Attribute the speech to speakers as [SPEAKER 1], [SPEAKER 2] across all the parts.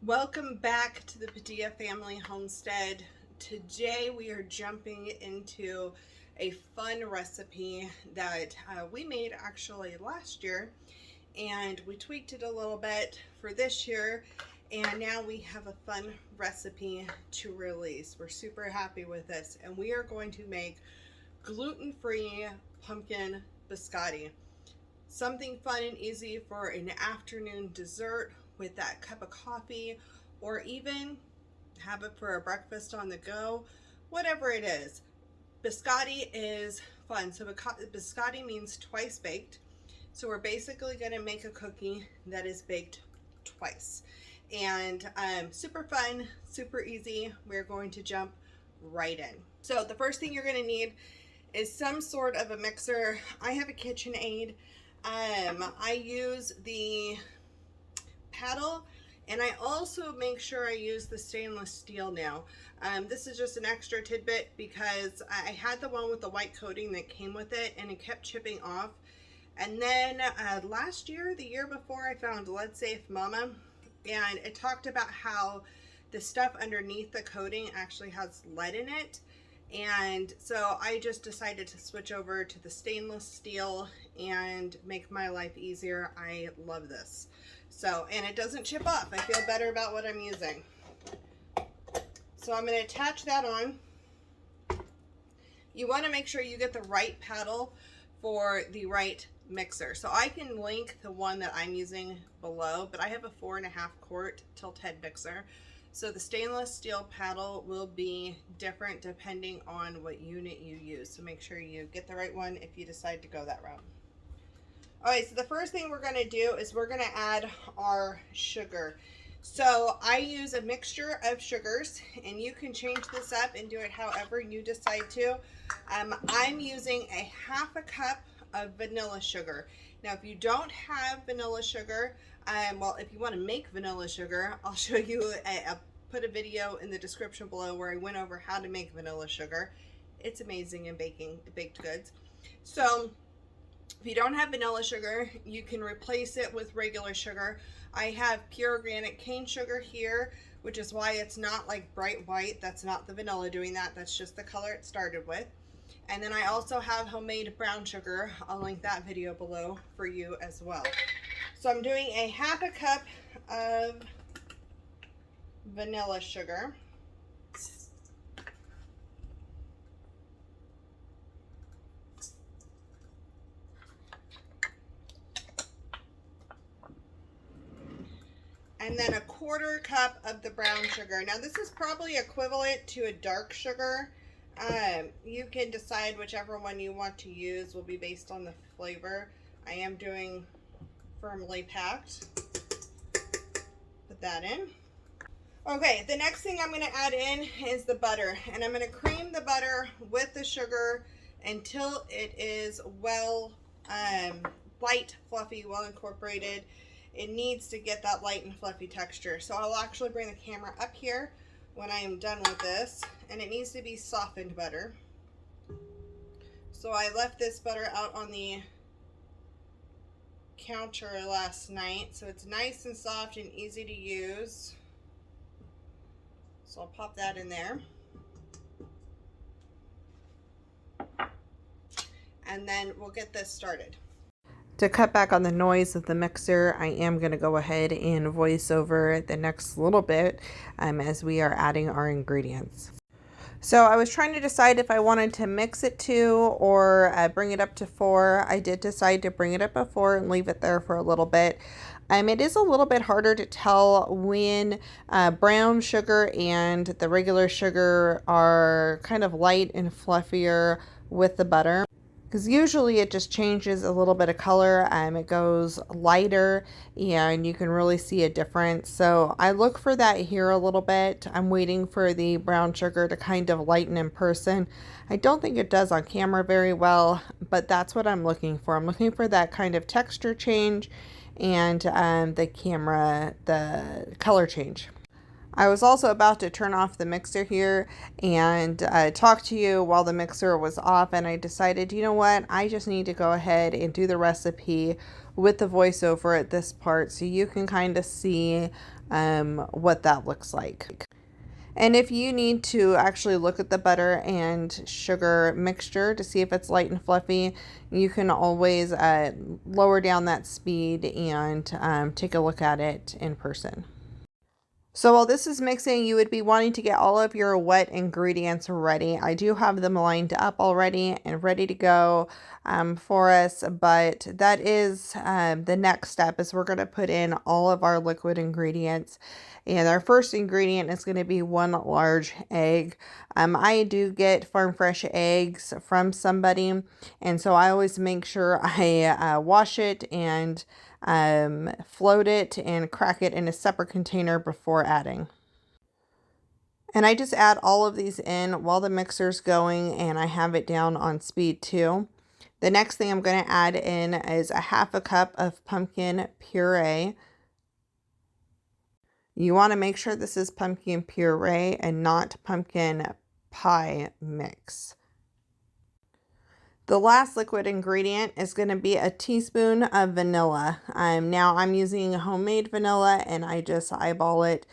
[SPEAKER 1] Welcome back to the Padilla Family Homestead. Today we are jumping into a fun recipe that we made actually last year, and we tweaked it a little bit for this year, and now we have a fun recipe to release. We're super happy with this, and we are going to make gluten-free pumpkin biscotti. Something fun and easy for an afternoon dessert with that cup of coffee, or even have it for a breakfast on the go, whatever it is. Biscotti is fun. So biscotti means twice baked. So we're basically going to make a cookie that is baked twice. And super fun, super easy. We're going to jump right in. So the first thing you're going to need is some sort of a mixer. I have a KitchenAid. I use the paddle, and I also make sure I use the stainless steel now. This is just an extra tidbit because I had the one with the white coating that came with it, and it kept chipping off. And then last year, the year before, I found Lead Safe Mama, and it talked about how the stuff underneath the coating actually has lead in it. And so I just decided to switch over to the stainless steel and make my life easier. I love this. So, and it doesn't chip off. I feel better about what I'm using. So I'm going to attach that on. You want to make sure you get the right paddle for the right mixer. So I can link the one that I'm using below, but I have a 4.5 quart tilt head mixer. So the stainless steel paddle will be different depending on what unit you use. So make sure you get the right one if you decide to go that route. All right, so the first thing we're going to do is we're going to add our sugar. So I use a mixture of sugars, and you can change this up and do it however you decide to. I'm using a 1/2 cup of vanilla sugar. Now, if you don't have vanilla sugar, well, if you want to make vanilla sugar, I'll show you, I'll put a video in the description below where I went over how to make vanilla sugar. It's amazing in baking baked goods. So if you don't have vanilla sugar, you can replace it with regular sugar. I have pure organic cane sugar here, which is why it's not like bright white. That's not the vanilla doing that. That's just the color it started with. And then I also have homemade brown sugar. I'll link that video below for you as well. So I'm doing a 1/2 cup of vanilla sugar. And then a 1/4 cup of the brown sugar. Now this is probably equivalent to a dark sugar. You can decide whichever one you want to use will be based on the flavor. I am doing firmly packed. Put that in. Okay, the next thing I'm going to add in is the butter, and I'm going to cream the butter with the sugar until it is well light, fluffy, well incorporated. It needs to get that light and fluffy texture. So I'll actually bring the camera up here when I am done with this, and it needs to be softened butter. So I left this butter out on the counter last night, so it's nice and soft and easy to use. So I'll pop that in there. And then we'll get this started. To cut back on the noise of the mixer, I am going to go ahead and voice over the next little bit as we are adding our ingredients. So I was trying to decide if I wanted to mix it to or bring it up to 4. I did decide to bring it up to 4 and leave it there for a little bit. It is a little bit harder to tell when brown sugar and the regular sugar are kind of light and fluffier with the butter, because usually it just changes a little bit of color. It goes lighter and you can really see a difference. So I look for that here a little bit. I'm waiting for the brown sugar to kind of lighten in person. I don't think it does on camera very well, but that's what I'm looking for. I'm looking for that kind of texture change and the color change. I was also about to turn off the mixer here and talk to you while the mixer was off, and I decided, you know what, I just need to go ahead and do the recipe with the voiceover at this part so you can kind of see what that looks like. And if you need to actually look at the butter and sugar mixture to see if it's light and fluffy, you can always lower down that speed and take a look at it in person. So while this is mixing, you would be wanting to get all of your wet ingredients ready. I do have them lined up already and ready to go for us, but that is the next step is we're going to put in all of our liquid ingredients. And our first ingredient is going to be 1 large egg. I do get farm fresh eggs from somebody, and so I always make sure I wash it and float it and crack it in a separate container before adding. And I just add all of these in while the mixer's going, and I have it down on speed 2. The next thing I'm going to add in is a 1/2 cup of pumpkin puree. You want to make sure this is pumpkin puree and not pumpkin pie mix. The last liquid ingredient is going to be a teaspoon of vanilla. Now I'm using homemade vanilla, and I just eyeball it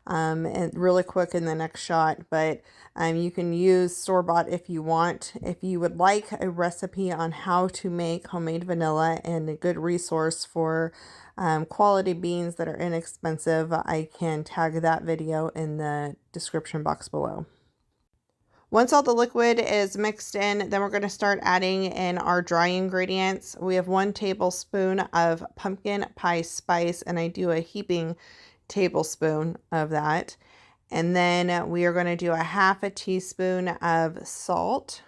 [SPEAKER 1] and really quick in the next shot, but you can use store-bought if you want. If you would like a recipe on how to make homemade vanilla and a good resource for quality beans that are inexpensive, I can tag that video in the description box below. Once all the liquid is mixed in, then we're going to start adding in our dry ingredients. We have 1 tablespoon of pumpkin pie spice, and I do a heaping tablespoon of that. And then we are going to do a 1/2 teaspoon of salt.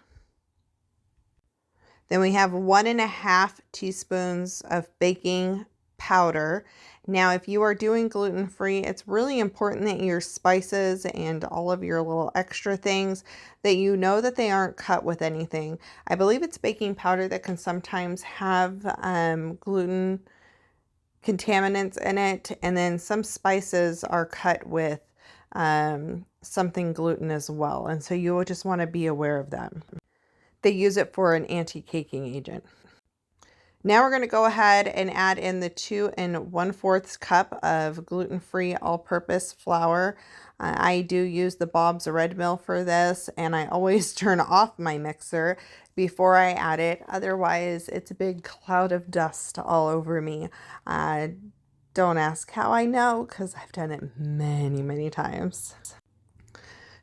[SPEAKER 1] Then we have 1.5 teaspoons of baking powder. Now, if you are doing gluten-free, it's really important that your spices and all of your little extra things, that you know that they aren't cut with anything. I believe it's baking powder that can sometimes have gluten contaminants in it, and then some spices are cut with something gluten as well, and so you will just want to be aware of that. They use it for an anti-caking agent. Now we're going to go ahead and add in the 2 1/4 cup of gluten-free all-purpose flour. I do use the Bob's Red Mill for this, and I always turn off my mixer before I add it. Otherwise, it's a big cloud of dust all over me. Don't ask how I know, because I've done it many, many times.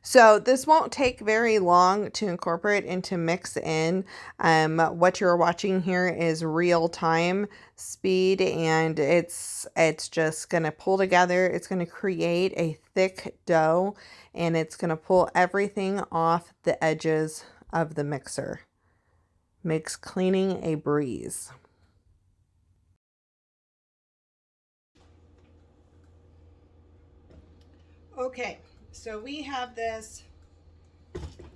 [SPEAKER 1] So this won't take very long to incorporate and to mix in. What you're watching here is real time speed, and it's just going to pull together. It's going to create a thick dough, and it's going to pull everything off the edges of the mixer. Makes cleaning a breeze. Okay, so we have this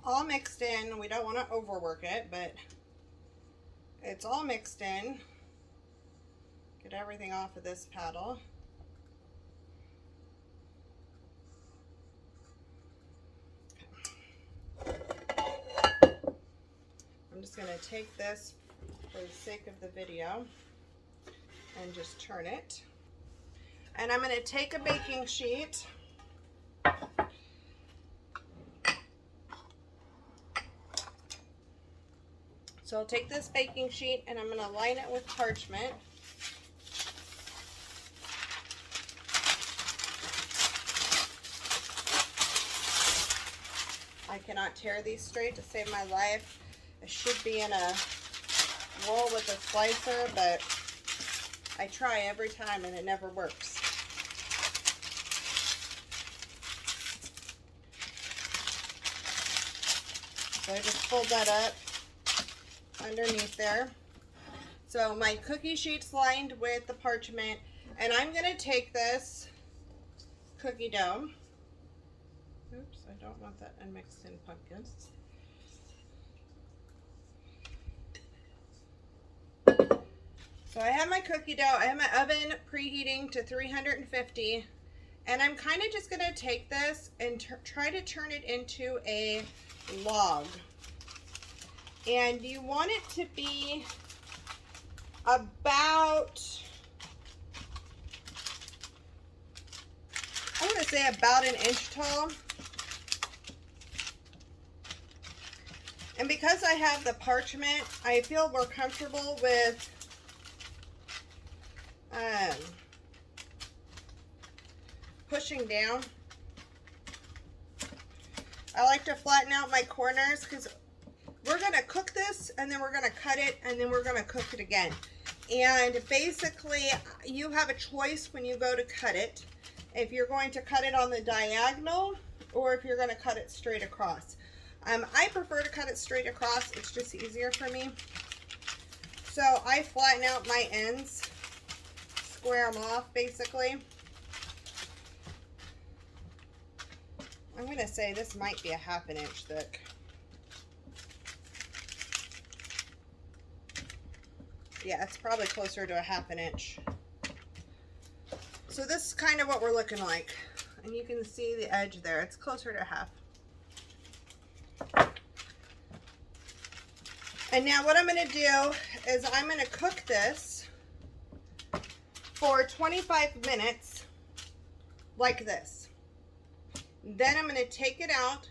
[SPEAKER 1] all mixed in. We don't want to overwork it, but it's all mixed in. Get everything off of this paddle. I'm just going to take this for the sake of the video and just turn it. And I'm going to take a baking sheet. So I'll take this baking sheet and I'm going to line it with parchment. I cannot tear these straight to save my life. I should be in a roll with a slicer, but I try every time and it never works. So I just fold that up underneath there. So my cookie sheet's lined with the parchment, and I'm going to take this cookie dough. Oops, I don't want that unmixed in pumpkins. So I have my cookie dough. I have my oven preheating to 350, and I'm kind of just going to take this and try to turn it into a log. And you want it to be about say about an inch tall. And because I have the parchment, I feel more comfortable with pushing down. I like to flatten out my corners because we're going to cook this and then we're going to cut it and then we're going to cook it again. And basically you have a choice when you go to cut it, if you're going to cut it on the diagonal or if you're going to cut it straight across. I prefer to cut it straight across. It's just easier for me. So I flatten out my ends, square them off basically. I'm going to say this might be a 1/2 inch thick. Yeah, it's probably closer to a 1/2 inch. So this is kind of what we're looking like. And you can see the edge there. It's closer to 1/2. And now what I'm going to do is I'm going to cook this for 25 minutes like this. Then I'm going to take it out.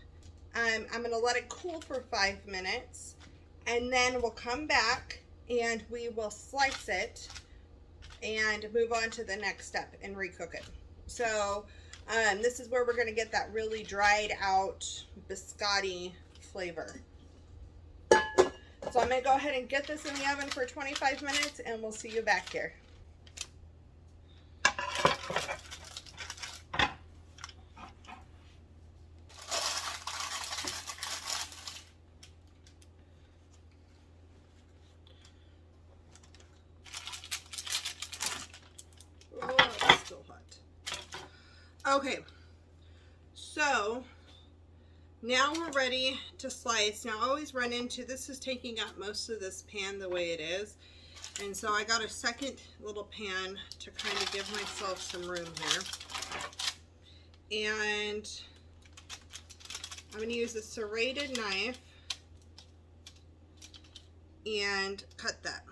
[SPEAKER 1] I'm going to let it cool for 5 minutes. And then we'll come back and we will slice it and move on to the next step and recook it. So this is where we're going to get that really dried out biscotti flavor. So I'm going to go ahead and get this in the oven for 25 minutes and we'll see you back here. Oh, it's still hot. Okay, so now we're ready to slice. Now I always run into, this is taking up most of this pan the way it is. And so I got a second little pan to kind of give myself some room here. And I'm going to use a serrated knife and cut that.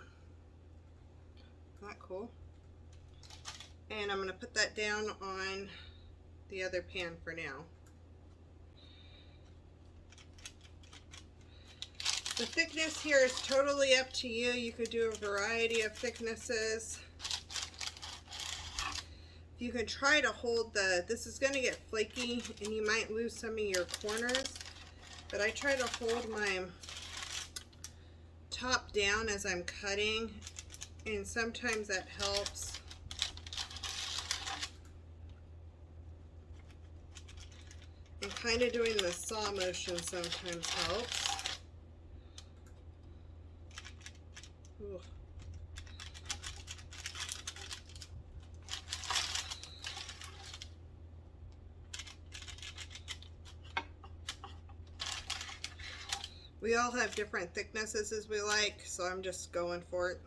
[SPEAKER 1] Isn't that cool? And I'm going to put that down on the other pan for now. The thickness here is totally up to you. You could do a variety of thicknesses. You can try to hold this is going to get flaky and you might lose some of your corners, but I try to hold my top down as I'm cutting, and sometimes that helps. And kind of doing the saw motion sometimes helps. Ooh. We all have different thicknesses as we like, so I'm just going for it.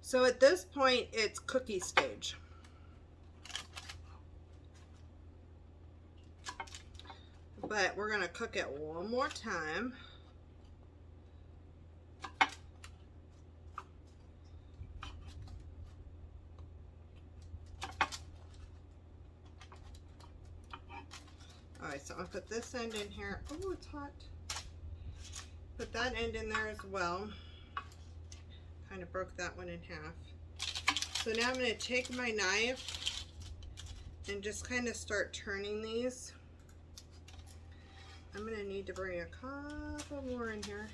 [SPEAKER 1] So at this point, it's cookie stage. But we're going to cook it one more time. Alright, so I'll put this end in here. Oh, it's hot. Put that end in there as well. Kind of broke that one in half. So now I'm going to take my knife and just kind of start turning these. I'm going to need to bring a couple more in here.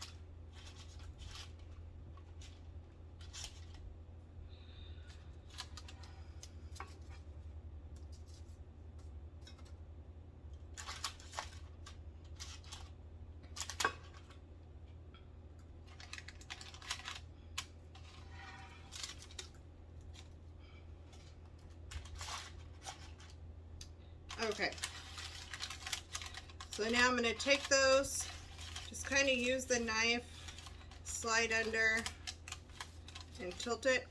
[SPEAKER 1] Okay, so now I'm going to take those, just kind of use the knife, slide under and tilt it.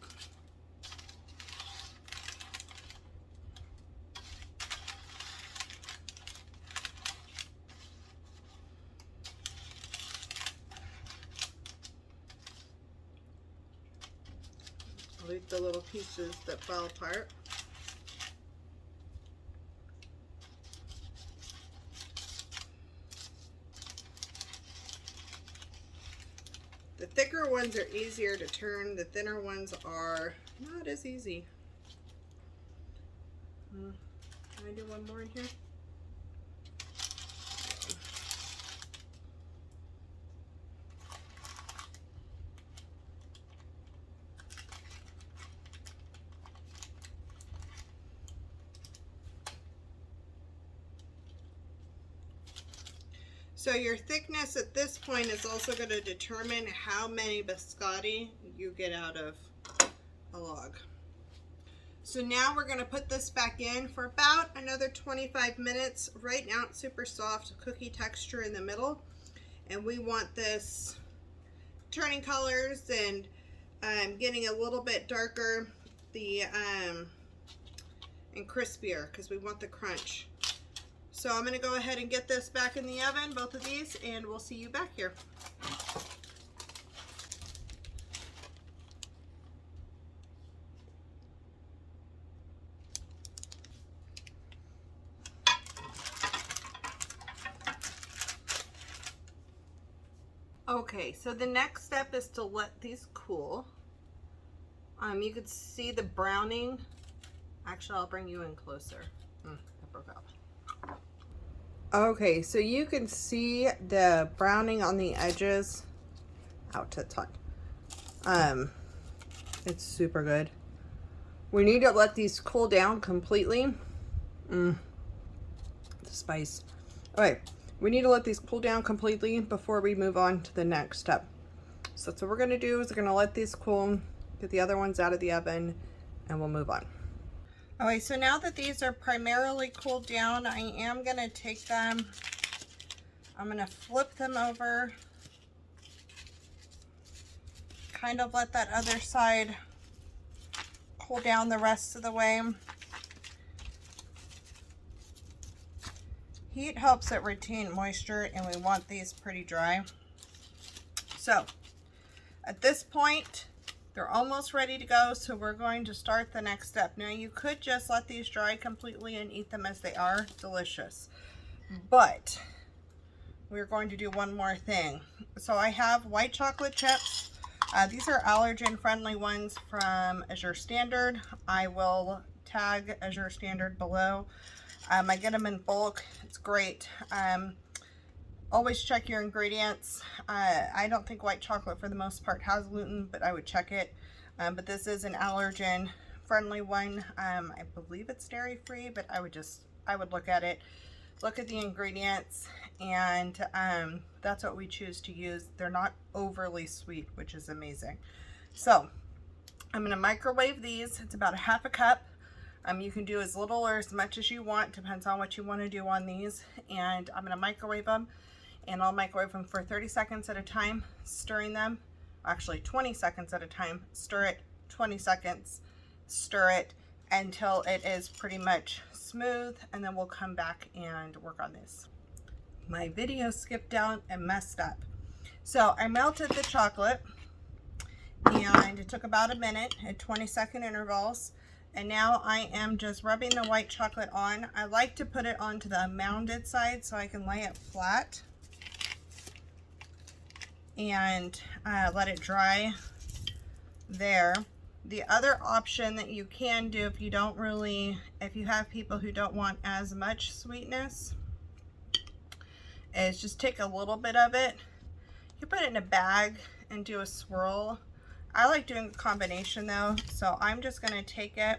[SPEAKER 1] like the little pieces that fell apart. The thicker ones are easier to turn, the thinner ones are not as easy. Can I do one more in here? So your thickness at this point is also going to determine how many biscotti you get out of a log. So now we're going to put this back in for about another 25 minutes. Right now it's super soft, cookie texture in the middle, and we want this turning colors and getting a little bit darker and crispier because we want the crunch. So I'm going to go ahead and get this back in the oven, both of these, and we'll see you back here. Okay, so the next step is to let these cool. You can see the browning. Actually, I'll bring you in closer. That broke out. Okay, so you can see the browning on the edges. Out a ton. It's super good. We need to let these cool down completely. The spice. All right, we need to let these cool down completely before we move on to the next step. So that's what we're gonna do, is we're gonna let these cool, get the other ones out of the oven, and we'll move on. Okay, so now that these are primarily cooled down, I am gonna take them, I'm gonna flip them over, kind of let that other side cool down the rest of the way. Heat helps it retain moisture, and we want these pretty dry. So at this point, they're almost ready to go, so we're going to start the next step. Now you could just let these dry completely and eat them as they are, delicious. But we're going to do one more thing. So I have white chocolate chips. These are allergen friendly ones from Azure Standard. I will tag Azure Standard below. I get them in bulk, it's great. Always check your ingredients. I don't think white chocolate for the most part has gluten, but I would check it. But this is an allergen friendly one. I believe it's dairy free, but I would look at it, look at the ingredients, and that's what we choose to use. They're not overly sweet, which is amazing. So I'm gonna microwave these. It's about a half a cup. You can do as little or as much as you want, depends on what you want to do on these. And I'm gonna microwave them. And I'll microwave them for 30 seconds at a time, stirring them. Actually 20 seconds at a time. Stir it, 20 seconds, stir it until it is pretty much smooth, and then we'll come back and work on this. My video skipped out and messed up. So I melted the chocolate, and it took about a minute at 20-second intervals. And now I am just rubbing the white chocolate on. I like to put it onto the mounded side so I can lay it flat and let it dry there. The other option that you can do if you have people who don't want as much sweetness, is just take a little bit of it. You put it in a bag and do a swirl. I like doing a combination though, so I'm just gonna take it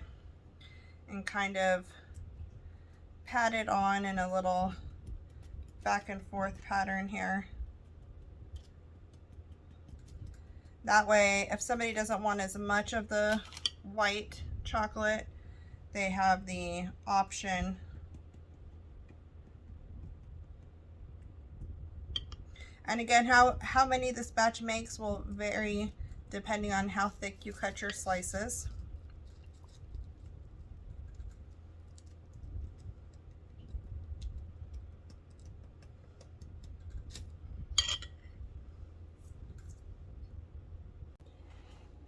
[SPEAKER 1] and kind of pat it on in a little back and forth pattern here. That way, if somebody doesn't want as much of the white chocolate, they have the option. And again, how many this batch makes will vary depending on how thick you cut your slices.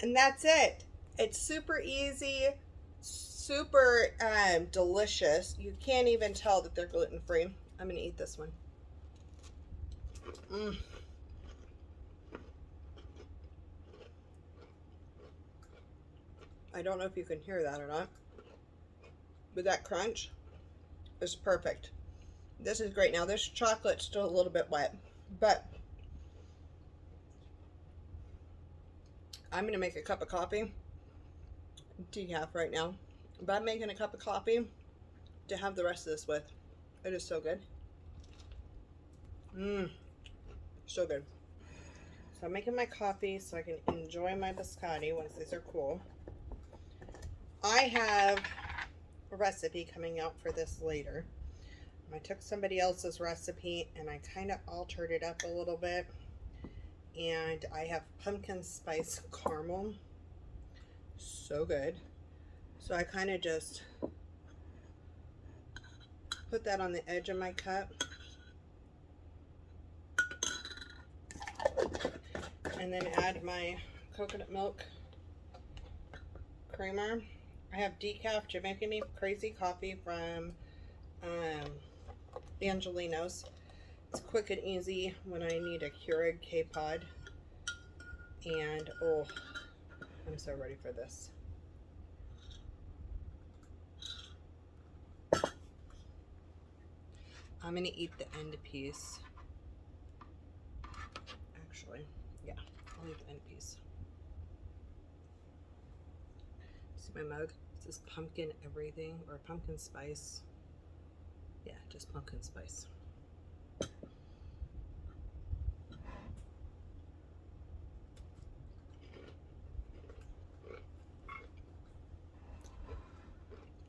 [SPEAKER 1] And that's it. It's super easy, super delicious. You can't even tell that they're gluten-free. I'm gonna eat this one. I don't know if you can hear that or not, but that crunch is perfect. This is great. Now this chocolate's still a little bit wet, but I'm gonna make a cup of coffee, decaf right now, but I'm making a cup of coffee to have the rest of this with. It is so good. So good. So I'm making my coffee so I can enjoy my biscotti once these are cool. I have a recipe coming out for this later. I took somebody else's recipe and I kind of altered it up a little bit. And I have pumpkin spice caramel. So good. So I kind of just put that on the edge of my cup. And then add my coconut milk creamer. I have decaf Jamaican Me Crazy coffee from Angelino's. It's quick and easy when I need a Keurig K-Pod. And oh, I'm so ready for this. I'm gonna eat the end piece. Actually, yeah, I'll eat the end piece. See my mug? It says pumpkin everything, or pumpkin spice. Yeah, just pumpkin spice.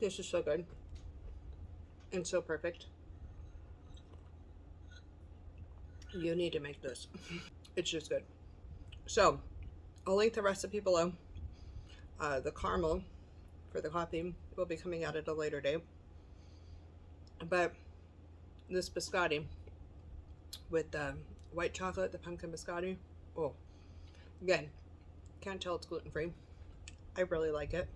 [SPEAKER 1] This is so good and so perfect. You need to make this. It's just good. So I'll link the recipe below. The caramel for the coffee will be coming out at a later date. But this biscotti with the white chocolate, the pumpkin biscotti, oh, again, can't tell it's gluten-free. I really like it.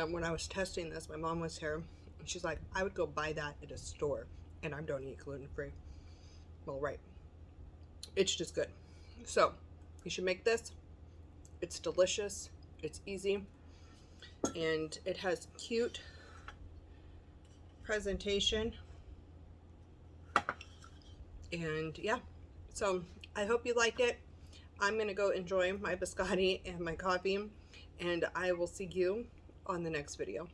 [SPEAKER 1] When I was testing this, my mom was here, and she's like, I would go buy that at a store, and I don't eat gluten-free. Well, right. It's just good. So, you should make this. It's delicious. It's easy. And it has cute presentation. And yeah, so I hope you like it. I'm going to go enjoy my biscotti and my coffee, and I will see you on the next video.